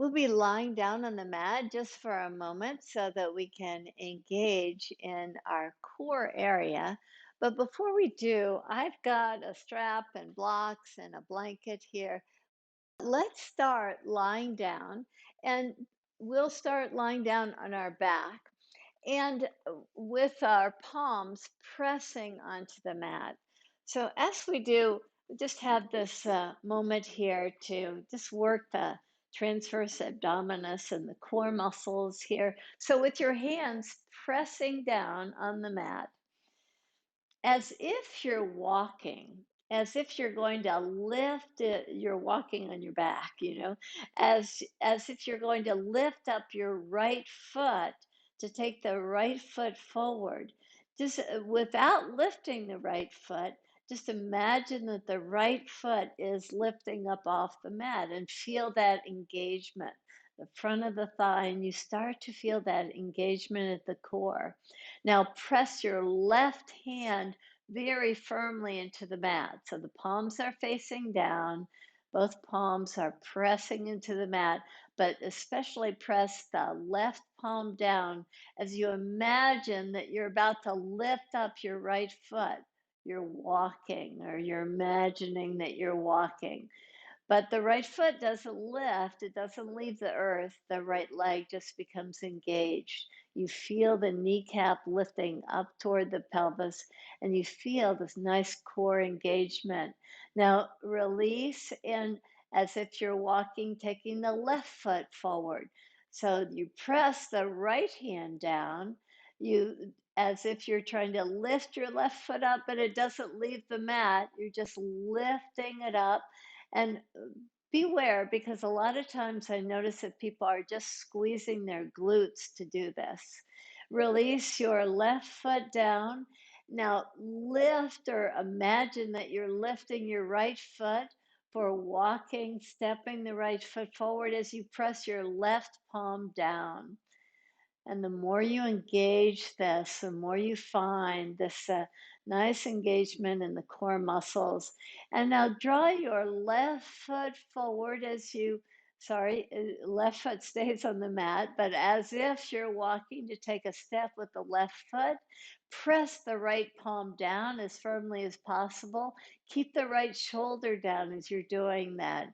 We'll be lying down on the mat just for a moment so that we can engage in our core area. But before we do, I've got a strap and blocks and a blanket here. Let's start lying down, and we'll start lying down on our back and with our palms pressing onto the mat. So, as we do, just have this moment here to just work the transverse abdominus and the core muscles here. So, with your hands pressing down on the mat, as if you're walking, as if you're going to lift it, you're walking on your back, as if you're going to lift up your right foot to take the right foot forward. Just without lifting the right foot, just imagine that the right foot is lifting up off the mat and feel that engagement, the front of the thigh, and you start to feel that engagement at the core. Now press your left hand very firmly into the mat. So the palms are facing down, both palms are pressing into the mat, but especially press the left palm down as you imagine that you're about to lift up your right foot. You're walking, or you're imagining that you're walking. But the right foot doesn't lift, it doesn't leave the earth. The right leg just becomes engaged. You feel the kneecap lifting up toward the pelvis, and you feel this nice core engagement. Now release, and as if you're walking, taking the left foot forward. So you press the right hand down. You as if you're trying to lift your left foot up, but it doesn't leave the mat. You're just lifting it up, and beware, because a lot of times I notice that people are just squeezing their glutes to do this. Release your left foot down. Now lift, or imagine that you're lifting your right foot for walking, stepping the right foot forward as you press your left palm down. And the more you engage this, the more you find this nice engagement in the core muscles. And now draw your left foot forward left foot stays on the mat, but as if you're walking to take a step with the left foot, press the right palm down as firmly as possible. Keep the right shoulder down as you're doing that.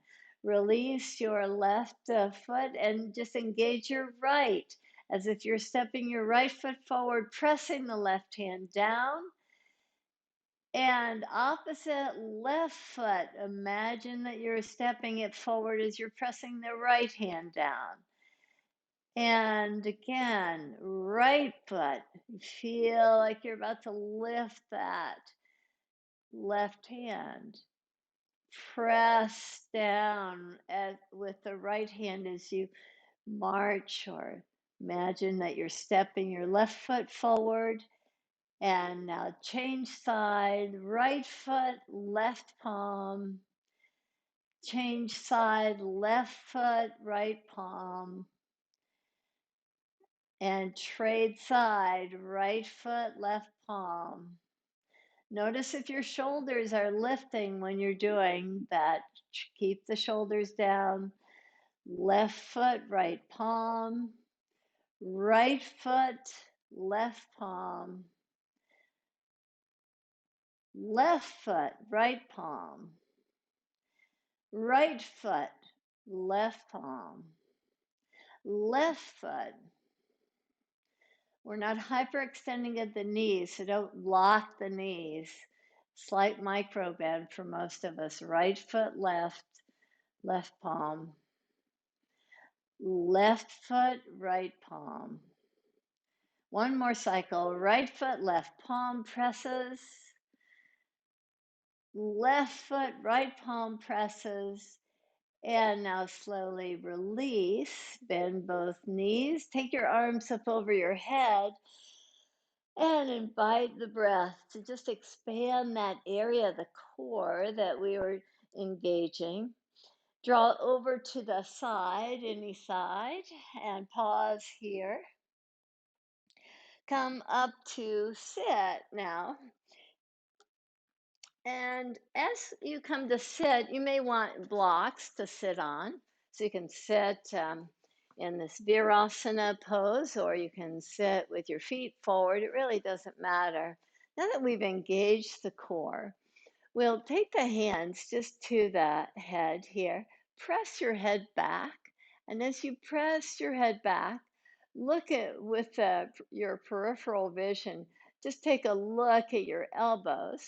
Release your left foot and just engage your right as if you're stepping your right foot forward, pressing the left hand down. And opposite left foot, imagine that you're stepping it forward as you're pressing the right hand down. And again, right foot, feel like you're about to lift that left hand. Press down with the right hand as you march, or imagine that you're stepping your left foot forward. And now change side, right foot, left palm. Change side, left foot, right palm. And trade side, right foot, left palm. Notice if your shoulders are lifting when you're doing that. Keep the shoulders down. Left foot, right palm. Right foot, left palm. Left foot, right palm. Right foot, left palm. Left foot. We're not hyperextending at the knees, so don't lock the knees. Slight micro bend for most of us. Right foot, left palm. Left foot, right palm. One more cycle. Right foot, left palm presses. Left foot, right palm presses. And now slowly release. Bend both knees. Take your arms up over your head and invite the breath to just expand that area of the core that we were engaging. Draw over to the side, any side, and pause here. Come up to sit now. And as you come to sit, you may want blocks to sit on. So you can sit in this virasana pose, or you can sit with your feet forward. It really doesn't matter. Now that we've engaged the core, we'll take the hands just to the head here. Press your head back. And as you press your head back, look at with your peripheral vision, just take a look at your elbows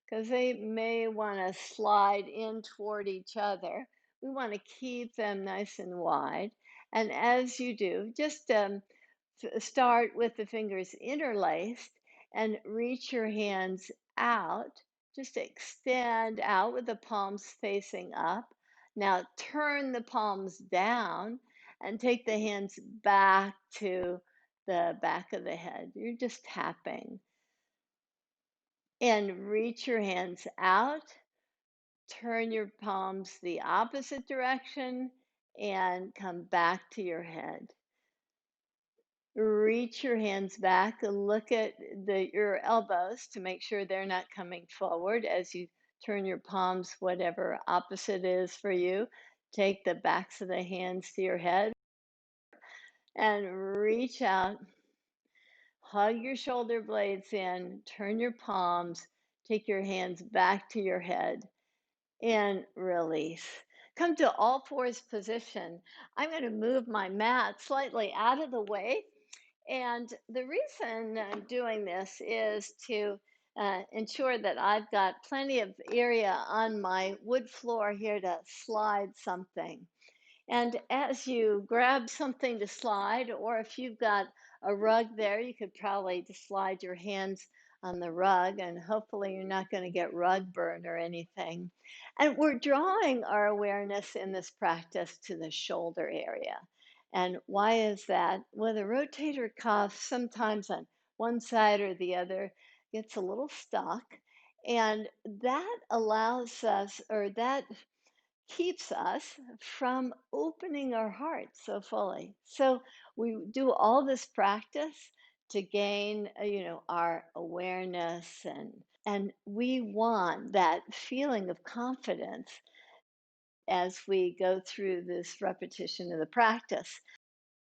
because they may want to slide in toward each other. We want to keep them nice and wide. And as you do, just start with the fingers interlaced and reach your hands out. Just extend out with the palms facing up. Now turn the palms down and take the hands back to the back of the head. You're just tapping. And reach your hands out. Turn your palms the opposite direction and come back to your head. Reach your hands back and look at your elbows to make sure they're not coming forward as you turn your palms, whatever opposite is for you. Take the backs of the hands to your head and reach out. Hug your shoulder blades in, turn your palms, take your hands back to your head and release. Come to all fours position. I'm going to move my mat slightly out of the way. And the reason I'm doing this is to ensure that I've got plenty of area on my wood floor here to slide something. And as you grab something to slide, or if you've got a rug there, you could probably just slide your hands on the rug, and hopefully you're not going to get rug burn or anything. And we're drawing our awareness in this practice to the shoulder area. And why is that? Well, the rotator cuff sometimes on one side or the other gets a little stuck. And that allows us, or that keeps us from opening our hearts so fully. So we do all this practice to gain, our awareness, and we want that feeling of confidence as we go through this repetition of the practice.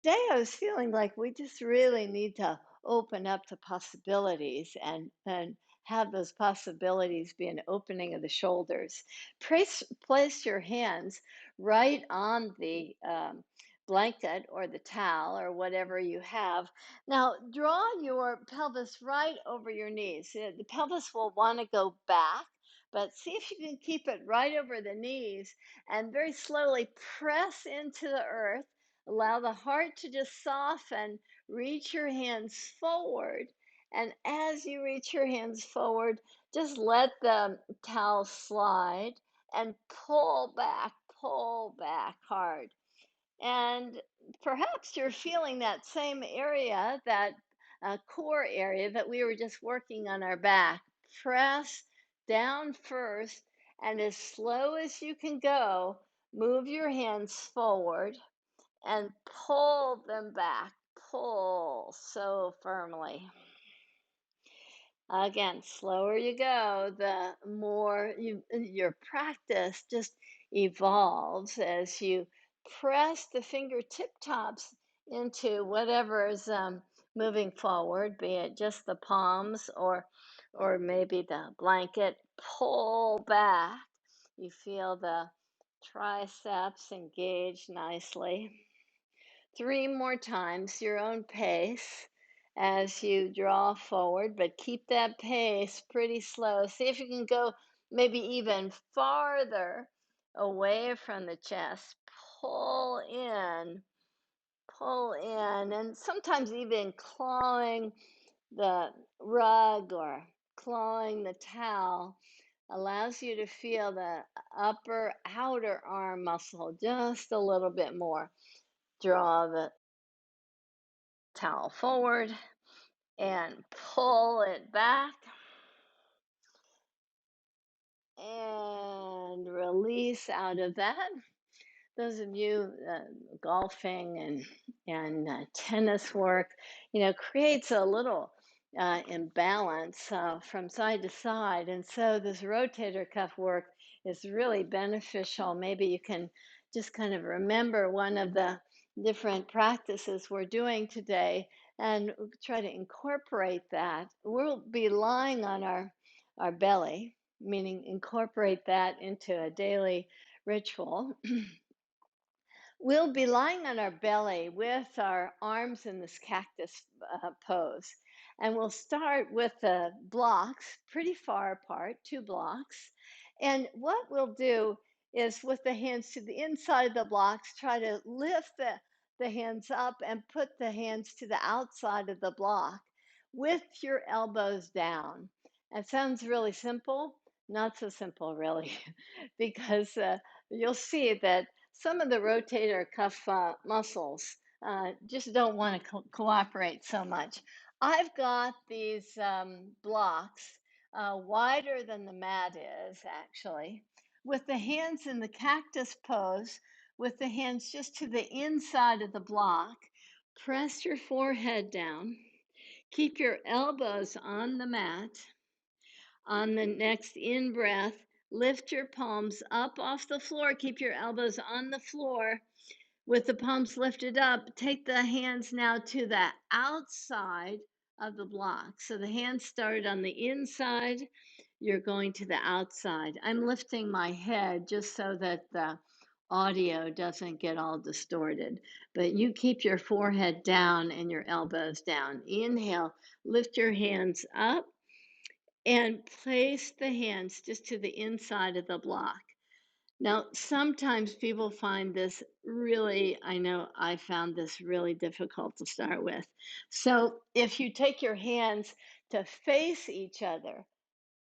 Today I was feeling like we just really need to open up to possibilities and have those possibilities be an opening of the shoulders. Place your hands right on the blanket or the towel or whatever you have. Now draw your pelvis right over your knees. The pelvis will want to go back, but see if you can keep it right over the knees and very slowly press into the earth. Allow the heart to just soften. Reach your hands forward. And as you reach your hands forward, just let the towel slide and pull back hard. And perhaps you're feeling that same area, that core area that we were just working on our back. Press down first, and as slow as you can go, move your hands forward and pull them back. Pull so firmly. Again, slower you go, the more your practice just evolves as you press the fingertip tops into whatever is moving forward, be it just the palms or maybe the blanket. Pull back. You feel the triceps engage nicely. 3 more times, your own pace as you draw forward, but keep that pace pretty slow. See if you can go maybe even farther away from the chest. Pull in, and sometimes even clawing the rug or clawing the towel allows you to feel the upper outer arm muscle just a little bit more. Draw the towel forward and pull it back and release out of that. Those of you golfing and tennis work, creates a little imbalance from side to side, and so this rotator cuff work is really beneficial. Maybe you can just kind of remember one of the different practices we're doing today and try to incorporate that. We'll be lying on our belly, meaning incorporate that into a daily ritual. We'll be lying on our belly with our arms in this cactus pose. And we'll start with the blocks pretty far apart, 2 blocks. And what we'll do is, with the hands to the inside of the blocks, try to lift the hands up and put the hands to the outside of the block with your elbows down. It sounds really simple, not so simple, really, because you'll see that some of the rotator cuff muscles just don't want to cooperate so much. I've got these blocks wider than the mat is, actually, with the hands in the cactus pose, with the hands just to the inside of the block. Press your forehead down. Keep your elbows on the mat. On the next in breath, lift your palms up off the floor. Keep your elbows on the floor with the palms lifted up. Take the hands now to the outside of the block. So the hands started on the inside. You're going to the outside. I'm lifting my head just so that the audio doesn't get all distorted. But you keep your forehead down and your elbows down. Inhale, lift your hands up and place the hands just to the inside of the block. Now, sometimes people find this really, I know I found this really difficult to start with. So if you take your hands to face each other,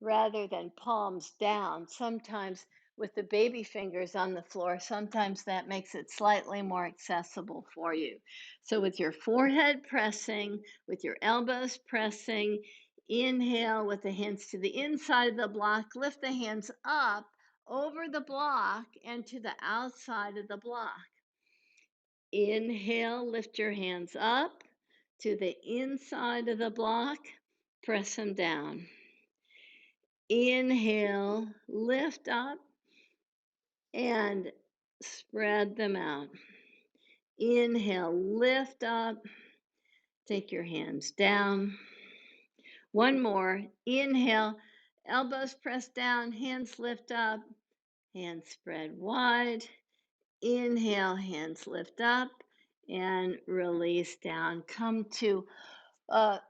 rather than palms down. Sometimes with the baby fingers on the floor, sometimes that makes it slightly more accessible for you. So with your forehead pressing, with your elbows pressing, inhale with the hands to the inside of the block, lift the hands up over the block and to the outside of the block. Inhale, lift your hands up to the inside of the block, press them down. Inhale, lift up and spread them out. Inhale, lift up, take your hands down. One more. Inhale, elbows press down, hands lift up, hands spread wide. Inhale, hands lift up and release down. Come to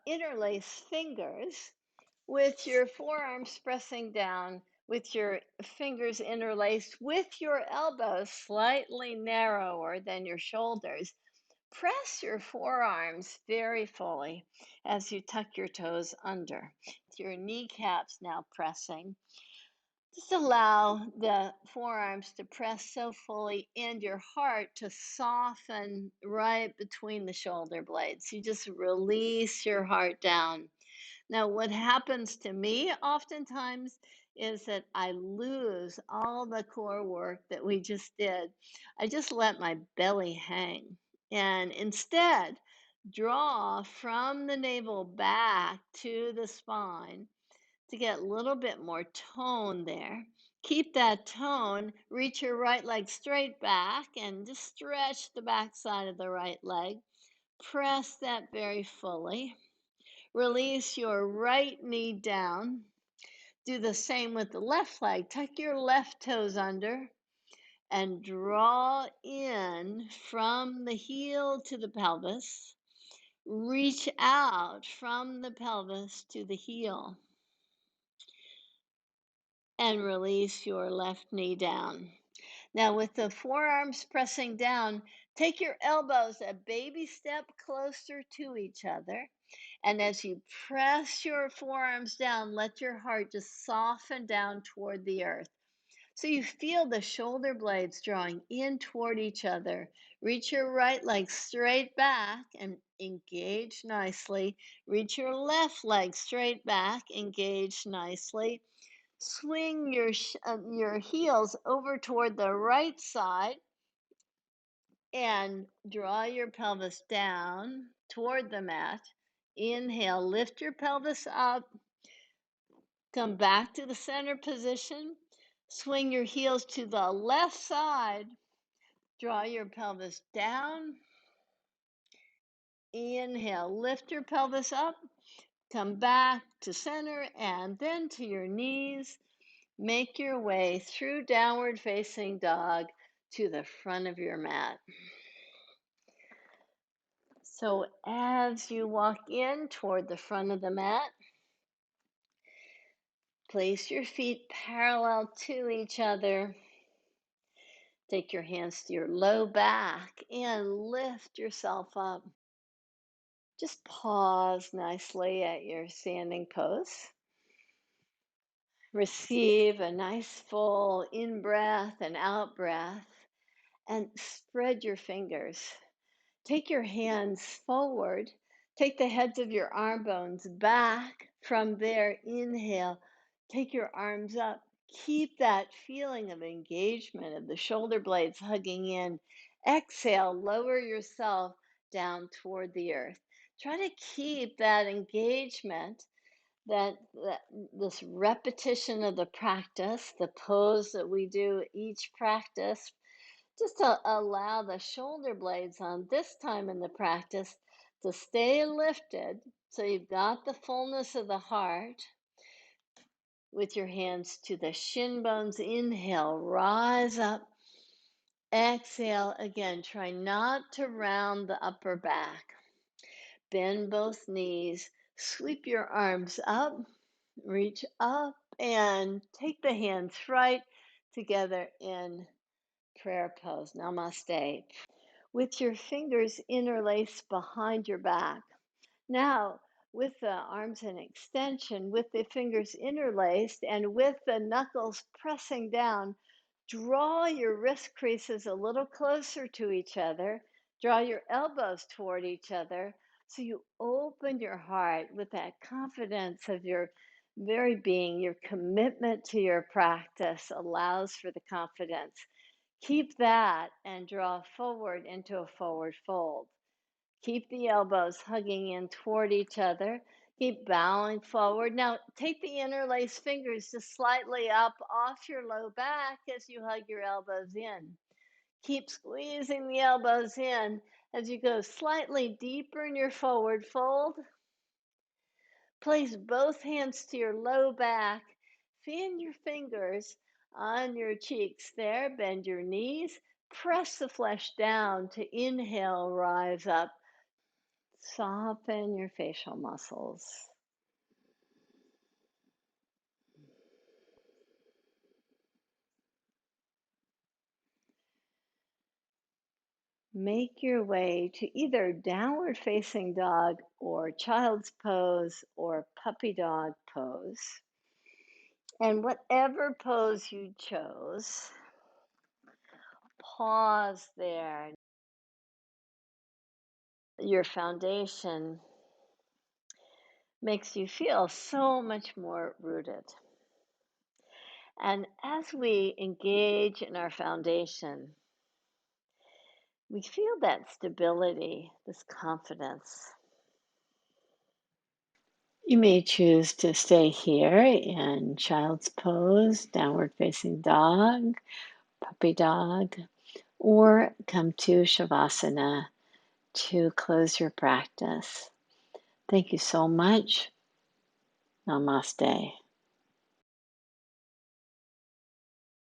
interlace fingers with your forearms pressing down, with your fingers interlaced, with your elbows slightly narrower than your shoulders. Press your forearms very fully as you tuck your toes under. Your kneecaps now pressing. Just allow the forearms to press so fully and your heart to soften right between the shoulder blades. You just release your heart down. Now, what happens to me oftentimes is that I lose all the core work that we just did. I just let my belly hang and instead draw from the navel back to the spine to get a little bit more tone there. Keep that tone, reach your right leg straight back and just stretch the back side of the right leg. Press that very fully. Release your right knee down. Do the same with the left leg. Tuck your left toes under and draw in from the heel to the pelvis. Reach out from the pelvis to the heel and release your left knee down. Now, with the forearms pressing down, take your elbows a baby step closer to each other. And as you press your forearms down, let your heart just soften down toward the earth. So you feel the shoulder blades drawing in toward each other. Reach your right leg straight back and engage nicely. Reach your left leg straight back, engage nicely. Swing your heels over toward the right side and draw your pelvis down toward the mat. Inhale, lift your pelvis up. Come back to the center position. Swing your heels to the left side. Draw your pelvis down. Inhale, lift your pelvis up. Come back to center and then to your knees. Make your way through downward facing dog to the front of your mat. So as you walk in toward the front of the mat, place your feet parallel to each other. Take your hands to your low back and lift yourself up. Just pause nicely at your standing pose. Receive a nice full in breath and out breath, and spread your fingers. Take your hands forward. Take the heads of your arm bones back. From there, inhale. Take your arms up. Keep that feeling of engagement of the shoulder blades hugging in. Exhale, lower yourself down toward the earth. Try to keep that engagement, that this repetition of the practice, the pose that we do each practice, just to allow the shoulder blades on this time in the practice to stay lifted. So you've got the fullness of the heart with your hands to the shin bones. Inhale, rise up. Exhale again. Try not to round the upper back. Bend both knees. Sweep your arms up. Reach up and take the hands right together in prayer pose. Namaste. With your fingers interlaced behind your back. Now, with the arms in extension, with the fingers interlaced, and with the knuckles pressing down, draw your wrist creases a little closer to each other. Draw your elbows toward each other. So you open your heart with that confidence of your very being. Your commitment to your practice allows for the confidence. Keep that and draw forward into a forward fold. Keep the elbows hugging in toward each other. Keep bowing forward. Now take the interlaced fingers just slightly up off your low back as you hug your elbows in. Keep squeezing the elbows in as you go slightly deeper in your forward fold. Place both hands to your low back. Fan your fingers on your cheeks there. Bend your knees. Press the flesh down to inhale, rise up. Soften your facial muscles. Make your way to either downward facing dog or child's pose or puppy dog pose. And whatever pose you chose, pause there. Your foundation makes you feel so much more rooted. And as we engage in our foundation, we feel that stability, this confidence. You may choose to stay here in child's pose, downward facing dog, puppy dog, or come to Shavasana to close your practice. Thank you so much. Namaste.